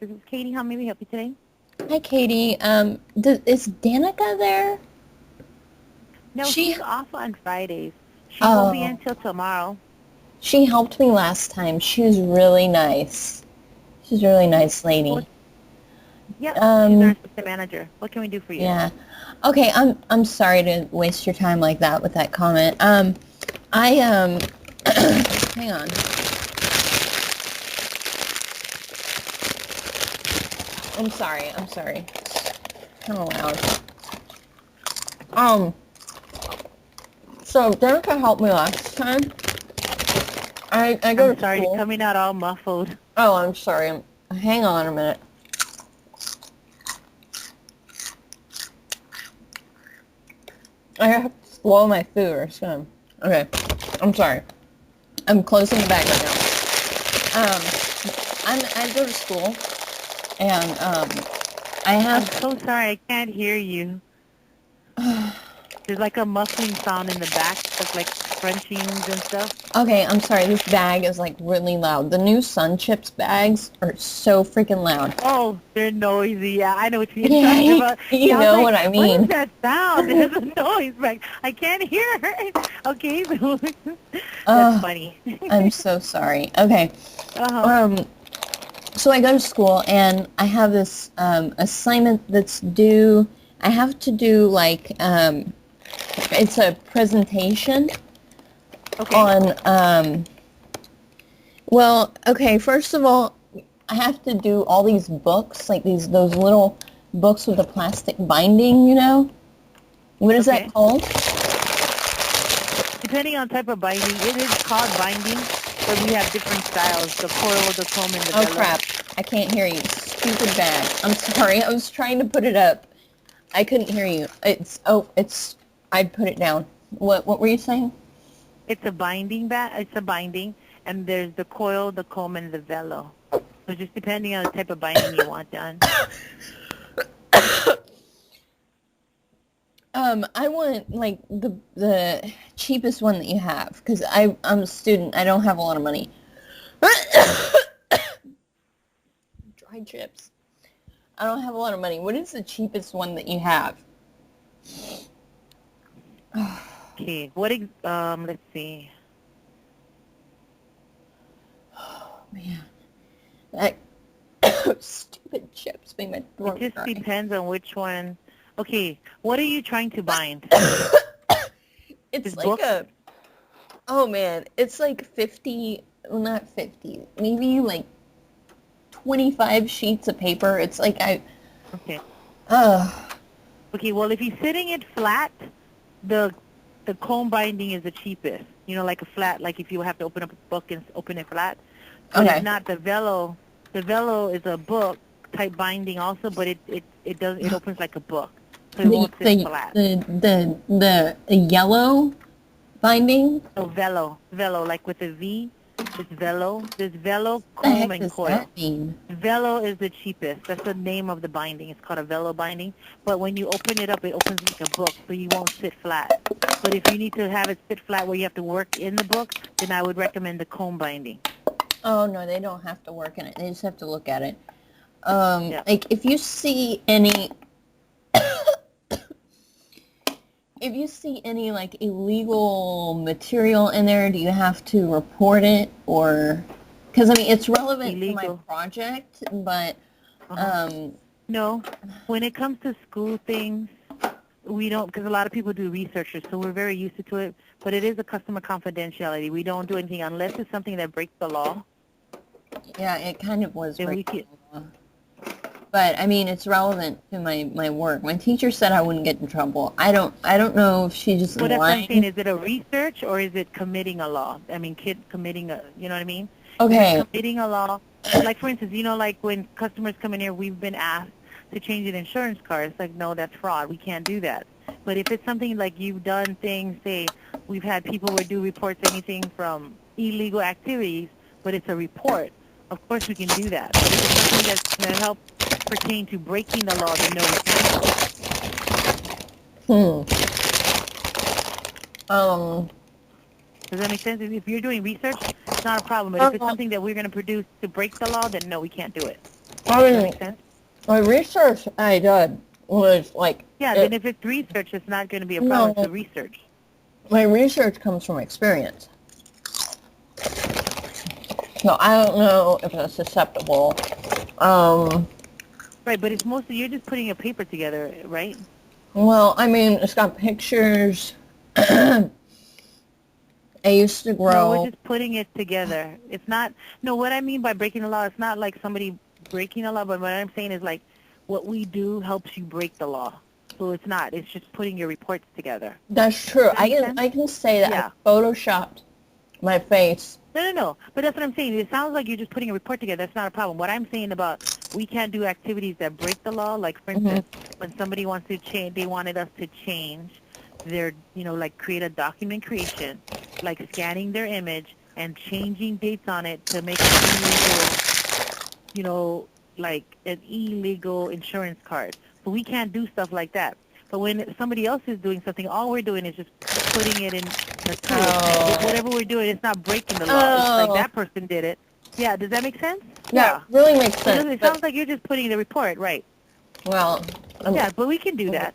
This is Katie. How may we help you today? Hi, Katie. Is Danica there? No, She, she's off on Fridays. She won't be oh, until tomorrow. she helped me last time. She was really nice. She's a really nice What? lady. Yep, she's our Um, assistant manager. What can we do for you? yeah. Okay, I'm sorry to waste your time like that with that comment. I hang on. I'm sorry. I'm sorry. It's kind of loud. Um, so Danica helped me last time. I I'm go to sorry, you're school. coming out all muffled. Oh, I'm sorry. Hang on a minute. I have to swallow my food or something. Okay, I'm sorry. I'm closing the bag right now. I go to school, and I I'm have. so sorry, I can't hear you. There's like a muffling sound in the back of like crunchings and stuff. Okay, I'm sorry. This bag is like really loud. The new Sun Chips bags are so freaking loud. Oh, they're noisy. Yeah, I know what you're talking Yeah, about. you Yeah, I was know like, what I what is mean. that sound? There's a noise back. I can't hear it. Okay, so that's Oh, funny. I'm so sorry. Okay, Uh-huh. um, so I go to school and I have this assignment that's due. I have to do like it's a presentation Okay. on well, okay, first of all, I have to do all these books, like those little books with a plastic binding, you know? What is that Okay. called? Depending on type of binding, it is called binding, but we have different styles, the coil, the comb, and the Oh velo. crap. I can't hear you. Stupid bag. I'm sorry. I was trying to put it up. I couldn't hear you. It's I put it down. What were you saying? It's a binding, and there's the coil, the comb, and the velo. So just depending on the type of binding you want done. I want like the cheapest one that you have because I'm a student. I don't have a lot of money. Dry chips. I don't have a lot of money. What is the cheapest one that you have? Okay, let's see. Man, that stupid chips made my It throat just dry. depends on which one. Okay, what are you trying to bind? It's Just like books? oh man, it's like 50, well not 50, maybe like 25 sheets of paper. It's like Okay. uh, Okay, well, if you're sitting it flat, the the comb binding is the cheapest. You know, like a flat, like if you have to open up a book and open it flat. But if okay. not, the velo is a book type binding also, but it opens like a book, so it The, won't sit the, flat. the, the yellow binding? So velo, like with a V, it's velo. There's velo, What the comb, heck and does that coil. mean? Velo is the cheapest. That's the name of the binding. It's called a velo binding. But when you open it up, it opens like a book, so you won't sit flat. But if you need to have it sit flat where you have to work in the book, then I would recommend the comb binding. Oh no, they don't have to work in it. They just have to look at it. Yeah. Like if you see any like illegal material in there, do you have to report it or? Because I mean, it's relevant to my Illegal. project, but Uh-huh. um, No. When it comes to school things, we don't, because a lot of people do researchers, so we're very used to it. But it is a customer confidentiality. We don't do anything unless it's something that breaks the law. yeah, it kind of was Then we breaking can. the law. But I mean, it's relevant to my work. My teacher said I wouldn't get in trouble. I don't know if she just Well, that's what I'm saying. lying. Is it a research or is it committing a law? I mean, kid committing a, you know what I mean? If it's Okay, committing a law, like for instance, like when customers come in here, we've been asked to change an insurance card. It's like, no, that's fraud. We can't do that. But if it's something like you've done things, say, we've had people who do reports anything from illegal activities, but it's a report, of course we can do that. But if it's something that's going to help pertain to breaking the law, then no, we can't do it. hmm. Um. Does that make sense? If you're doing research, it's not a problem. But if it's uh, something that we're going to produce to break the law, then no, we can't do it. I Does that mean, make sense? my research I did was like, Yeah, then if it's research, it's not going to be a problem. It's no, the research. my research comes from experience. So I don't know if it's susceptible. Um, Right, but it's mostly, you're just putting a paper together, right? well, I mean, it's got pictures. I used to No, we're grow. just putting it together. It's not, no, what I mean by breaking the law, it's not like somebody breaking the law, but what I'm saying is like what we do helps you break the law. So it's not, it's just putting your reports together. That's true. Does that make sense? I can say that Yeah. I photoshopped my face. No. But that's what I'm saying. It sounds like you're just putting a report together. That's not a problem. What I'm saying about we can't do activities that break the law, like for instance, when somebody wants to change, they wanted us to change their, like create a document creation, like scanning their image and changing dates on it to make it illegal, like an illegal insurance card. So we can't do stuff like that. But when somebody else is doing something, all we're doing is just putting it in the tool. Oh. Whatever we're doing, it's not breaking the law. It's like that person did it. Yeah, does that make sense? Yeah, really makes sense. It sounds like you're just putting the report, right? Well, Yeah, but we can do that.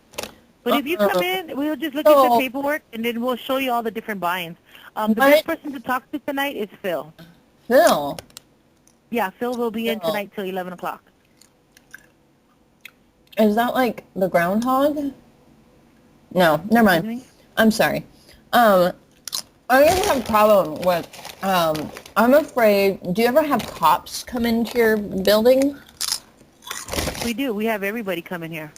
But if you come in, we'll just look at the paperwork, and then we'll show you all the different buy-ins. The best person to talk to tonight is Phil. Phil? Yeah, Phil will be in tonight till 11 o'clock. Is that like the groundhog? No, never mind. I'm sorry. I don't have a problem with, I'm afraid, do you ever have cops come into your building? We do. We have everybody come in here.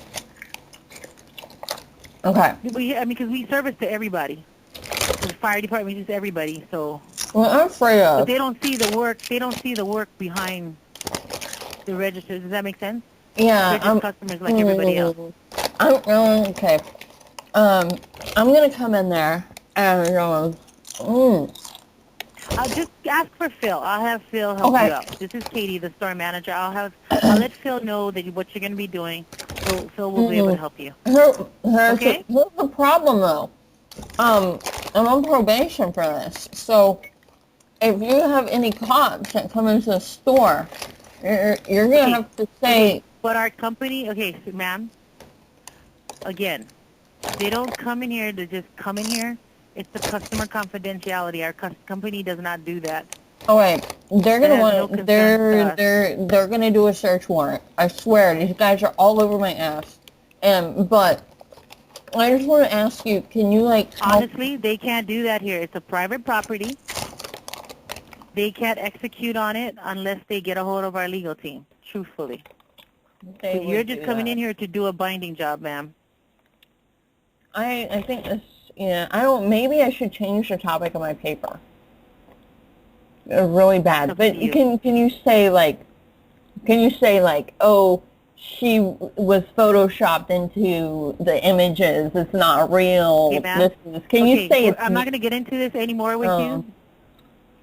Okay. Because we service to everybody. The fire department is everybody, so. Well, I'm afraid of. But they don't see the work. They don't see the work behind the registers. Does that make sense? Yeah. They're just customers like everybody else. Okay. I'm gonna come in there and Just ask for Phil. I'll have Phil help you out. This is Katie, the store manager. I'll let Phil know that what you're gonna be doing. So Phil will be able to help you. Here's the problem though. I'm on probation for this. So if you have any cops that come into the store, you're gonna have to say. But our company, so, ma'am, again, they don't come in here to just come in here. It's the customer confidentiality. Our company does not do that. Oh wait, they're gonna they're gonna do a search warrant. I swear, these guys are all over my ass. But I just want to ask you, can you Honestly, they can't do that here. It's a private property. They can't execute on it unless they get a hold of our legal team. Truthfully, so you're just coming in here to do a binding job, ma'am. I think this. Yeah, maybe I should change the topic of my paper. Really bad. But can you say oh, she was photoshopped into the images. It's not real. Okay, can you say it's... I'm not going to get into this anymore with you.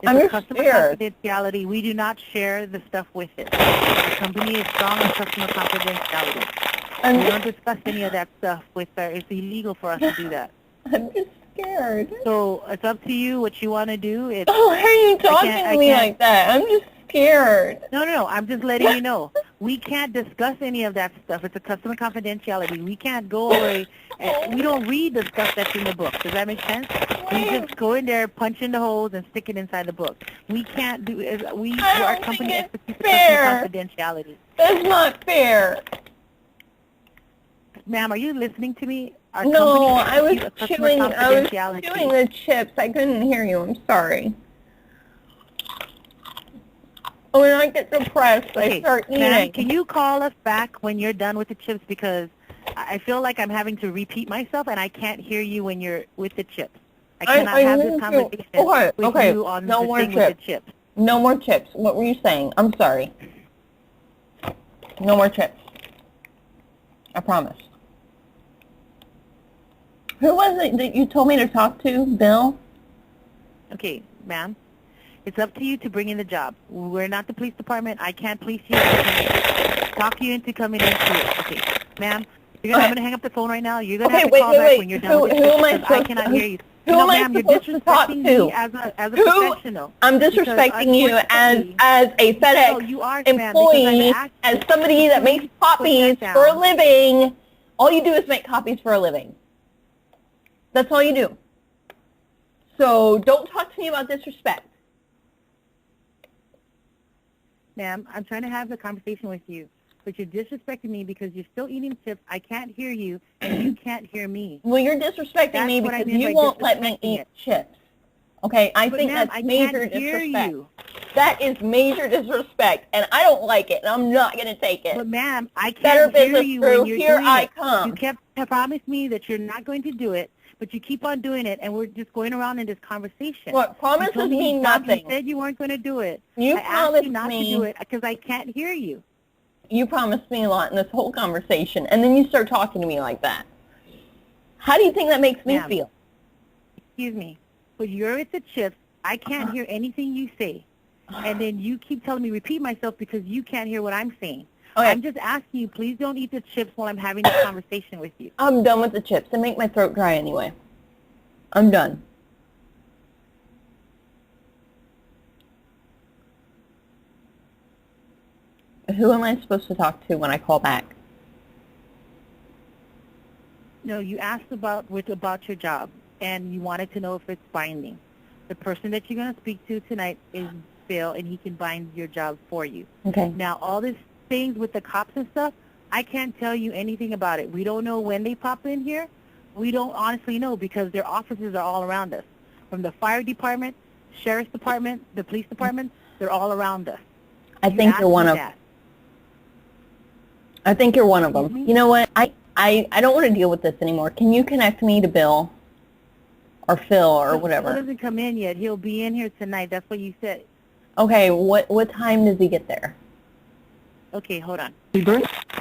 I'm a just customer scared. confidentiality. We do not share the stuff with it. The company is strong on customer confidentiality. We don't discuss any of that stuff with her. It's illegal for us to do that. I'm just scared. So it's up to you what you want to do. How are you talking to me like that? I'm just scared. No. I'm just letting you know. We can't discuss any of that stuff. It's a customer confidentiality. We can't go away. We don't read the stuff that's in the book. Does that make sense? We just go in there, punch in the holes, and stick it inside the book. We can't do. Our company executes customer confidentiality. That's not fair. Ma'am, are you listening to me? No, I was chewing the chips. I couldn't hear you. I'm sorry. When I get depressed, I start eating. Ma'am, can you call us back when you're done with the chips? Because I feel like I'm having to repeat myself, and I can't hear you when you're with the chips. I cannot have this conversation with you on the thing with the chips. No more chips. What were you saying? I'm sorry. No more chips. I promise. Who was it that you told me to talk to, Bill? Okay, ma'am. It's up to you to bring in the job. We're not the police department. I can't police you. I can't talk you into coming into it. Okay, ma'am. I'm going to hang up the phone right now. You're going to have to call back when you're done with it. I cannot hear you. Who am I ma'am, you're supposed to talk disrespecting to? me as a Who? professional. I'm Because disrespecting you unfortunately- as a No, FedEx you are, ma'am, because employee, I've asked as you somebody that to makes please put copies that for a down. living. All you do is make copies for a living. That's all you do. So don't talk to me about disrespect. Ma'am, I'm trying to have a conversation with you, but you're disrespecting me because you're still eating chips. I can't hear you, and you can't hear me. Well, you're disrespecting That's me what I because mean you by won't let me disrespecting eat it. chips. Okay, I But think ma'am, that's I major can't hear disrespect. you. That is major disrespect, and I don't like it, and I'm not going to take it. But ma'am, I Better can't hear business you crew, when you're here doing I it. come. You kept promised me that you're not going to do it, but you keep on doing it, and we're just going around in this conversation. Look, You promises told me mean you stopped, nothing. You said you weren't going to do it. You I asked promised you not me- to do it because I can't hear you. You promised me a lot in this whole conversation, and then you start talking to me like that. How do you think that makes me Ma'am. feel? Excuse me, but you're at the chips. I can't hear anything you say. And then you keep telling me repeat myself because you can't hear what I'm saying. Okay. I'm just asking you, please don't eat the chips while I'm having this conversation with you. I'm done with the chips. They make my throat dry anyway. I'm done. Who am I supposed to talk to when I call back? No, you asked about your job, and you wanted to know if it's binding. The person that you're going to speak to tonight is Bill, and he can bind your job for you. Okay. Now, all these things with the cops and stuff, I can't tell you anything about it. We don't know when they pop in here. We don't honestly know because their offices are all around us. From the fire department, sheriff's department, the police department, they're all around us. I think you're one of that. I think you're one of them. Excuse me? You know what? I don't want to deal with this anymore. Can you connect me to Bill or Phil or Bill whatever? doesn't come in yet. He'll be in here tonight. That's what you said. Okay, what time does he get there? Okay, hold on.